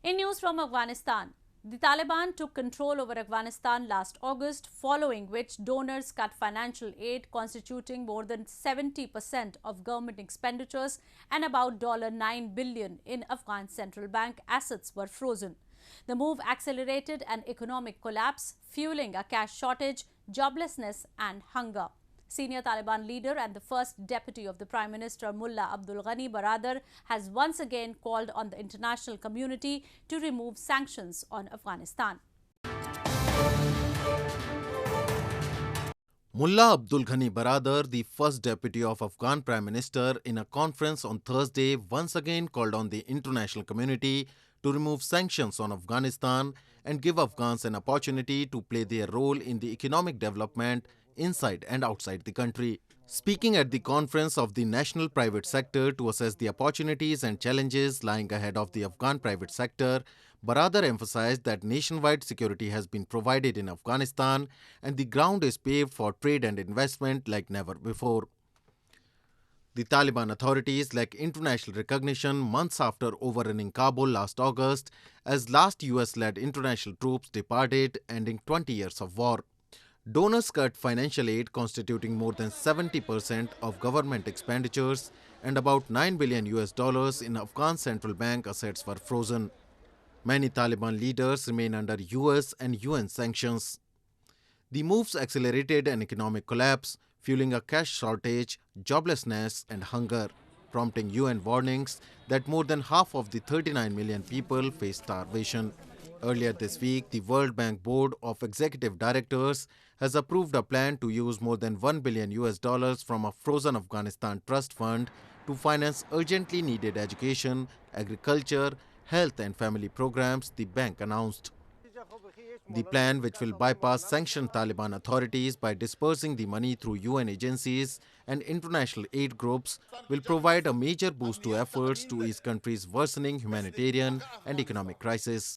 In news from Afghanistan, the Taliban took control over Afghanistan last August, following which donors cut financial aid constituting more than 70% of government expenditures, and about $9 billion in Afghan central bank assets were frozen. The move accelerated an economic collapse, fueling a cash shortage, joblessness and hunger. Senior Taliban leader and the first deputy of the Prime Minister Mullah Ghani Baradar has once again called on the international community to remove sanctions on Afghanistan. Mullah Ghani Baradar, the first deputy of Afghan Prime Minister, in a conference on Thursday once again called on the international community to remove sanctions on Afghanistan and give Afghans an opportunity to play their role in the economic development inside and outside the country. Speaking at the conference of the national private sector to assess the opportunities and challenges lying ahead of the Afghan private sector, Baradar emphasized that nationwide security has been provided in Afghanistan and the ground is paved for trade and investment like never before. The Taliban authorities lack international recognition months after overrunning Kabul last August, as last US-led international troops departed, ending 20 years of war. Donors cut financial aid constituting more than 70% of government expenditures, and about $9 billion in Afghan central bank assets were frozen. Many Taliban leaders remain under US and UN sanctions. The moves accelerated an economic collapse, fueling a cash shortage, joblessness and hunger, prompting UN warnings that more than half of the 39 million people face starvation. Earlier this week, the World Bank Board of Executive Directors has approved a plan to use more than $1 billion from a frozen Afghanistan trust fund to finance urgently needed education, agriculture, health and family programs, the bank announced. The plan, which will bypass sanctioned Taliban authorities by dispersing the money through UN agencies and international aid groups, will provide a major boost to efforts to ease countries' worsening humanitarian and economic crisis.